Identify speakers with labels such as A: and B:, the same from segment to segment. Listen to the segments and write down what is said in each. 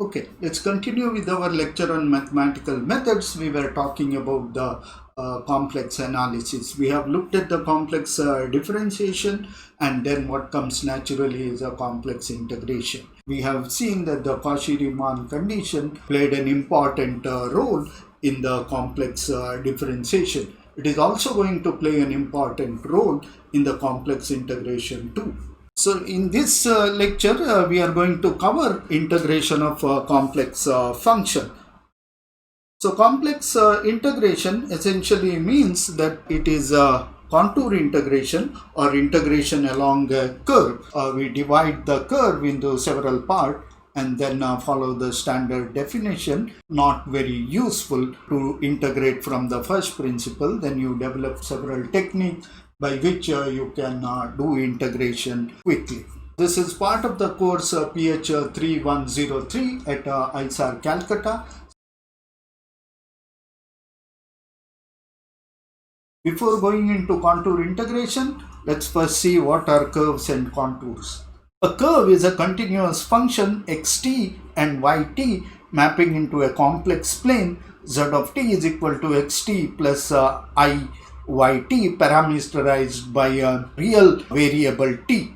A: Okay, let's continue with our lecture on mathematical methods. We were talking about the complex analysis. We have looked at the complex differentiation, and then what comes naturally is a complex integration. We have seen that the Cauchy-Riemann condition played an important role in the complex differentiation. It is also going to play an important role in the complex integration too. So in this lecture, we are going to cover integration of complex function. So complex integration essentially means that it is a contour integration or integration along a curve. We divide the curve into several parts and then follow the standard definition. Not very useful to integrate from the first principle. Then you develop several techniques by which you can do integration quickly. This is part of the course PH 3103 at ISAR Calcutta. Before going into contour integration, let's first see what are curves and contours. A curve is a continuous function xt and yt mapping into a complex plane. Z of t is equal to xt plus I yt parameterized by a real variable t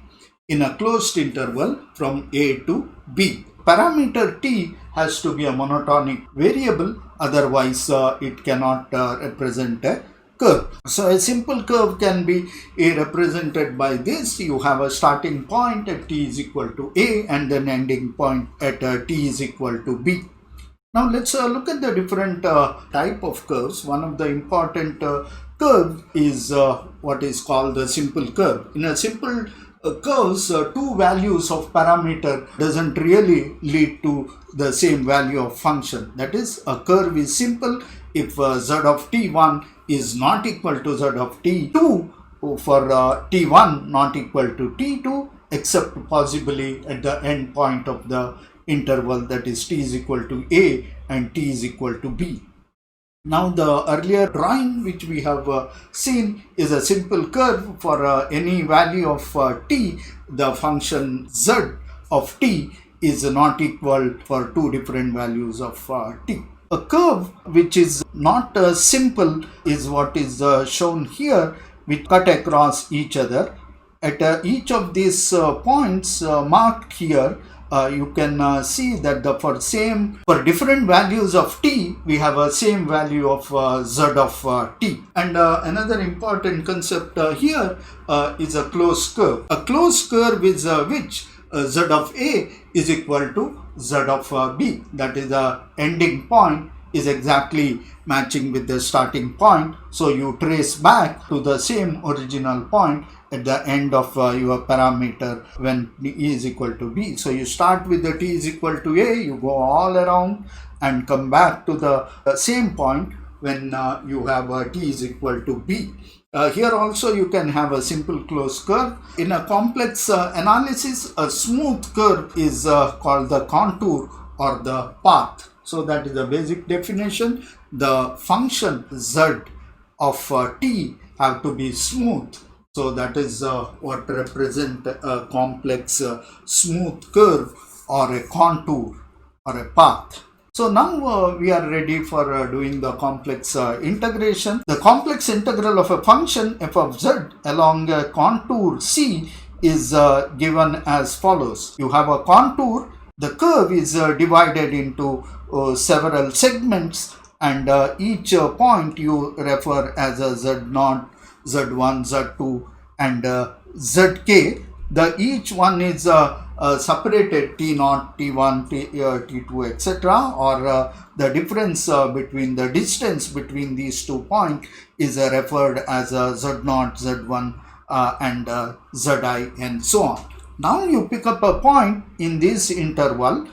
A: in a closed interval from a to b. Parameter t has to be a monotonic variable, otherwise it cannot represent a curve. So a simple curve can be represented by this. You have a starting point at t is equal to a and then ending point at t is equal to b. Now let's look at the different type of curves. One of the important curve is what is called the simple curve. In a simple curves, two values of parameter doesn't really lead to the same value of function. That is, a curve is simple if z of t1 is not equal to z of t2 for t1 not equal to t2, except possibly at the end point of the interval, that is t is equal to a and t is equal to b. Now the earlier drawing which we have seen is a simple curve for any value of t. The function z of t is not equal for two different values of t. A curve which is not simple is what is shown here, which cut across each other. At each of these points marked here, you can see that for different values of t, we have a same value of z of t. And another important concept here is a closed curve. A closed curve is which z of a is equal to z of b. That is, the ending point is exactly matching with the starting point. So you trace back to the same original point at the end of your parameter when e is equal to b. So you start with the t is equal to a, you go all around and come back to the same point when you have t is equal to b. Here also you can have a simple closed curve. In a complex analysis, a smooth curve is called the contour or the path. So that is the basic definition. The function z of t have to be smooth. So that is what represent a complex smooth curve or a contour or a path. So now we are ready for doing the complex integration. The complex integral of a function f of z along a contour c is given as follows. You have a contour. The curve is divided into several segments, and each point you refer as a z0, z1, z2 and zk. Each one is separated t0, t1, t2 etc. or the difference between the distance between these 2 points is referred as z0, z1 and zi and so on. Now you pick up a point in this interval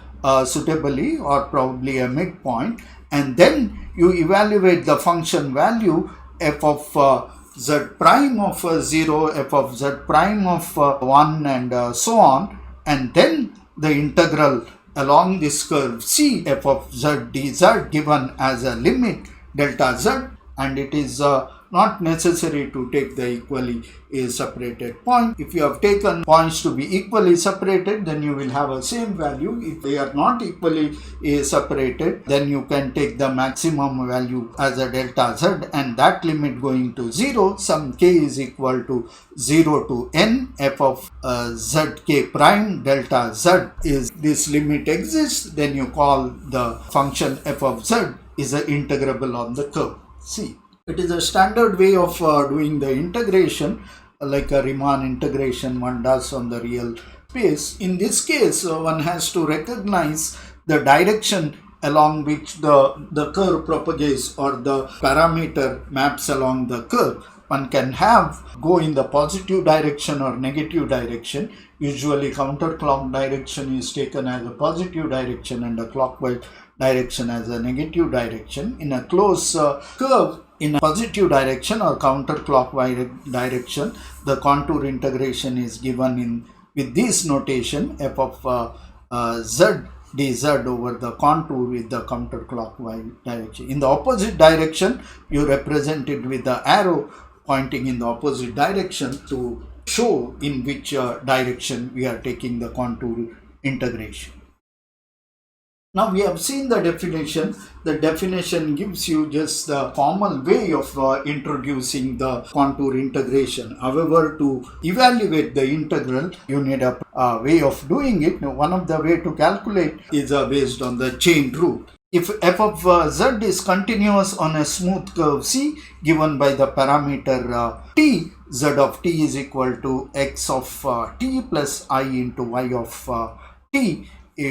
A: suitably or probably a midpoint, and then you evaluate the function value f of z prime of 0, f of z prime of 1 and so on, and then the integral along this curve c f of z dz given as a limit delta z, and it is not necessary to take the equally separated point. If you have taken points to be equally separated, then you will have a same value. If they are not equally separated, then you can take the maximum value as a delta z, and that limit going to 0, some k is equal to 0 to n f of zk prime delta z is this limit exists, then you call the function f of z is an integrable on the curve. See, it is a standard way of doing the integration, like a Riemann integration one does on the real space. In this case, one has to recognize the direction along which the curve propagates, or the parameter maps along the curve. One can go in the positive direction or negative direction. Usually counterclock direction is taken as a positive direction and a clockwise direction as a negative direction. In a closed curve, in a positive direction or counterclockwise direction, the contour integration is given with this notation, f of z dz over the contour with the counterclockwise direction. In the opposite direction, you represent it with the arrow pointing in the opposite direction to show in which direction we are taking the contour integration. Now we have seen the definition. The definition gives you just the formal way of introducing the contour integration. However, to evaluate the integral, you need a way of doing it. Now, one of the way to calculate is based on the chain rule. If f of z is continuous on a smooth curve C given by the parameter t, z of t is equal to x of t plus I into y of t,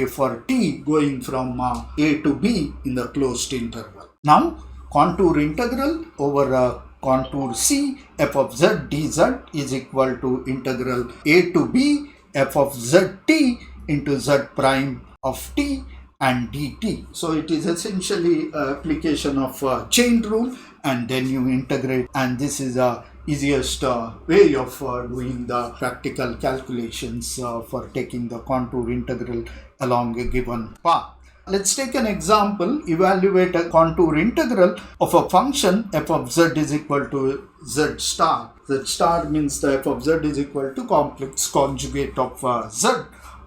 A: for t going from a to b in the closed interval. Now contour integral over contour C f of z dz is equal to integral a to b f of zt into z prime of t and dt. So it is essentially application of chain rule, and then you integrate, and this is the easiest way of doing the practical calculations for taking the contour integral along a given path. Let's take an example. Evaluate a contour integral of a function f of z is equal to z star. Z star means the f of z is equal to complex conjugate of z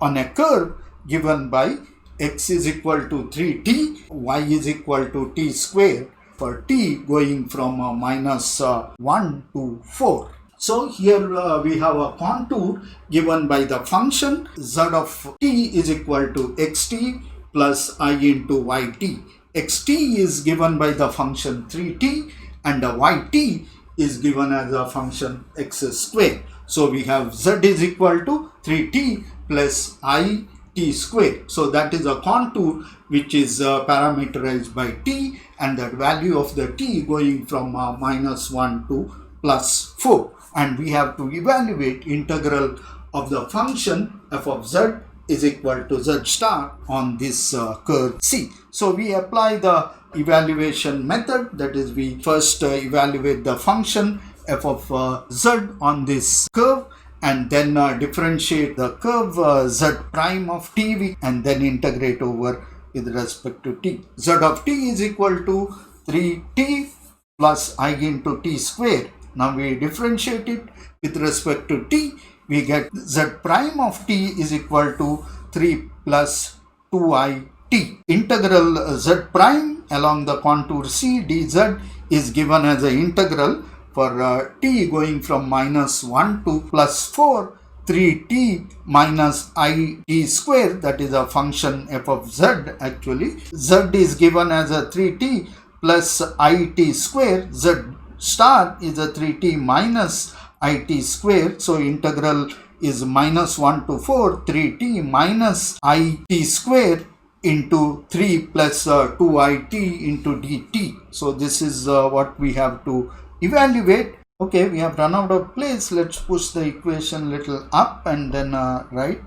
A: on a curve given by x is equal to 3t, y is equal to t square for t going from minus 1 to 4. So here we have a contour given by the function z of t is equal to xt plus I into yt. Xt is given by the function 3t and the yt is given as a function x square. So we have z is equal to 3t plus I t square. So that is a contour which is parameterized by t, and that value of the t going from minus 1 to plus 4. And we have to evaluate integral of the function f of z is equal to z star on this curve C. So we apply the evaluation method, that is we first evaluate the function f of z on this curve, and then differentiate the curve z prime of t and then integrate over with respect to t. Z of t is equal to 3t plus I into t square. Now we differentiate it with respect to t. We get z prime of t is equal to 3 plus 2it. Integral z prime along the contour C dz is given as an integral for t going from minus 1 to plus 4, 3t minus it square, that is a function f of z actually. Z is given as a 3t plus it square, z star is a 3t minus it square. So integral is minus 1 to 4, 3t minus it square into 3 plus 2it into dt. So this is what we have to evaluate. Okay, we have run out of place. Let's push the equation little up and then write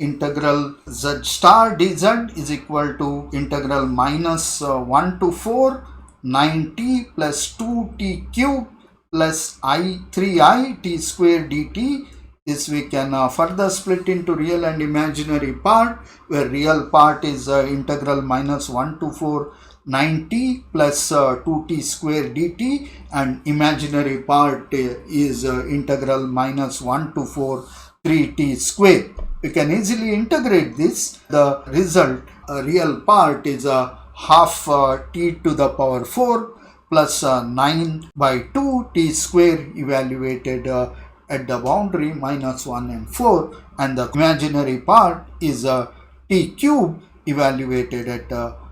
A: integral z star dz is equal to integral minus 1 to 4 9t plus 2t cube plus 3i t square dt. This we can further split into real and imaginary part, where real part is integral minus 1 to 4 9t plus 2t square dt, and imaginary part is integral minus 1 to 4 3t square. You can easily integrate this. The result, real part, is half t to the power 4 plus 9 by 2 t square evaluated at the boundary minus 1 and 4, and the imaginary part is t cube evaluated at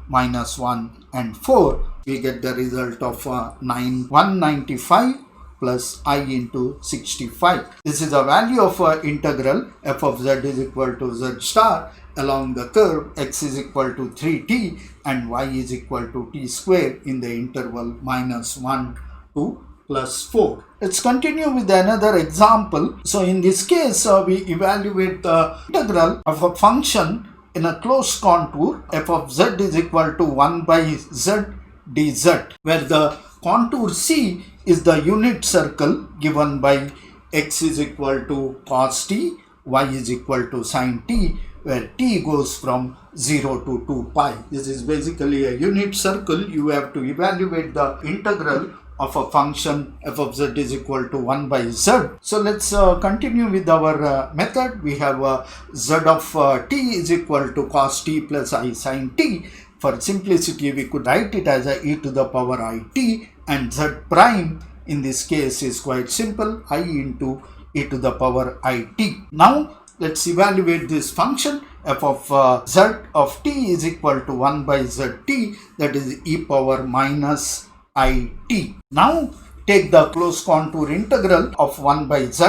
A: minus 1 and 4. We get the result of 195 plus I into 65. This is the value of integral f of z is equal to z star along the curve x is equal to 3t and y is equal to t square in the interval minus 1 to plus 4. Let's continue with another example. So in this case, we evaluate the integral of a function in a closed contour f of z is equal to 1 by z dz, where the contour C is the unit circle given by x is equal to cos t, y is equal to sin t, where t goes from 0 to 2 pi. This is basically a unit circle. You have to evaluate the integral of a function f of z is equal to 1 by z. So let's continue with our method. We have z of t is equal to cos t plus I sin t. For simplicity, we could write it as a e to the power it, and z prime in this case is quite simple, I into e to the power it. Now let's evaluate this function. F of z of t is equal to 1 by zt, that is e power minus it. Now take the closed contour integral of 1 by z,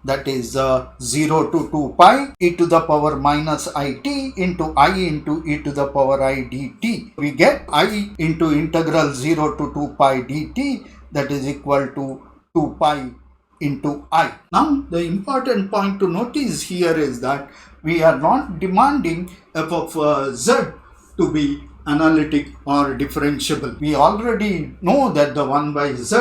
A: that is 0 to 2 pi e to the power minus it into I into e to the power I dt. We get I into integral 0 to 2 pi dt, that is equal to 2 pi into I. Now the important point to notice here is that we are not demanding f of z to be analytic or differentiable. We already know that the 1 by z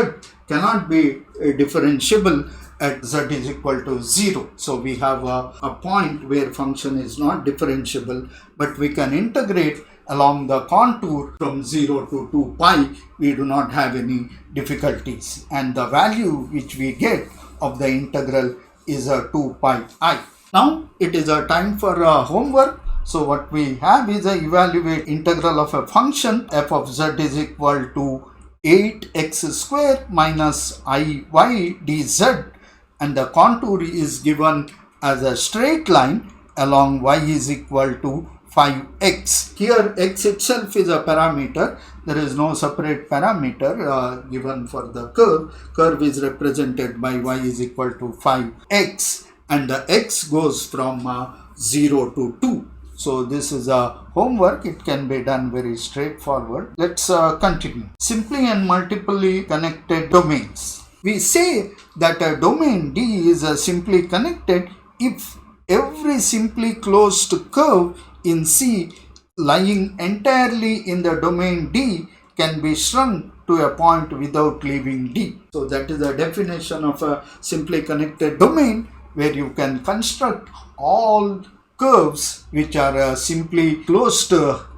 A: cannot be differentiable at z is equal to 0. So we have a point where function is not differentiable, but we can integrate along the contour from 0 to 2 pi. We do not have any difficulties, and the value which we get of the integral is 2 pi I. Now it is a time for homework. So what we have is a evaluate integral of a function f of z is equal to 8x square minus iy dz, and the contour is given as a straight line along y is equal to 5x. Here x itself is a parameter. There is no separate parameter given for the curve. Curve is represented by y is equal to 5x, and the x goes from 0 to 2. So this is a homework. It can be done very straightforward. Let's continue. Simply and multiply connected domains. We say that a domain D is simply connected if every simply closed curve in C lying entirely in the domain D can be shrunk to a point without leaving D. So that is the definition of a simply connected domain, where you can construct all curves which are simply closed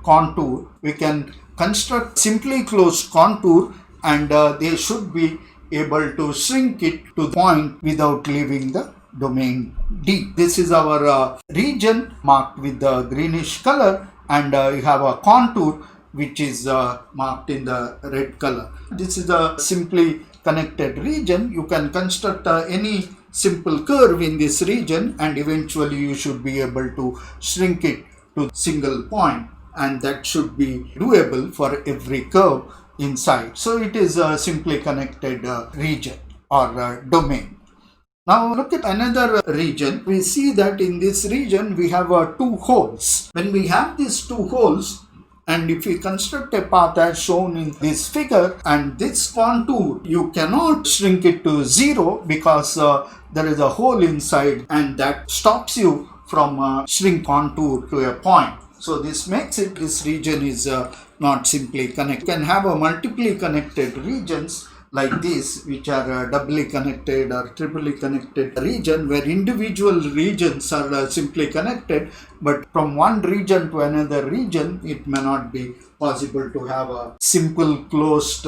A: contour. We can construct simply closed contour, and they should be able to shrink it to the point without leaving the domain D. This is our region marked with the greenish color, and you have a contour which is marked in the red color. This is a simply connected region. You can construct any simple curve in this region, and eventually you should be able to shrink it to single point, and that should be doable for every curve inside. So it is a simply connected region or domain. Now look at another region. We see that in this region we have two holes. When we have these two holes, and if we construct a path as shown in this figure, and this contour, you cannot shrink it to 0 because there is a hole inside, and that stops you from shrink contour to a point. So this makes it, this region is not simply connected. You can have a multiply connected regions like this, which are doubly connected or triply connected region, where individual regions are simply connected, but from one region to another region, it may not be possible to have a simple closed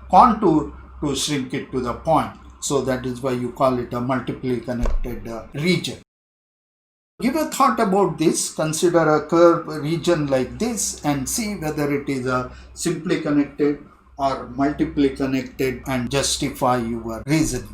A: contour to shrink it to the point. So that is why you call it a multiply connected region. Give a thought about this, consider a curve region like this and see whether it is a simply connected or multiply connected and justify your reasoning.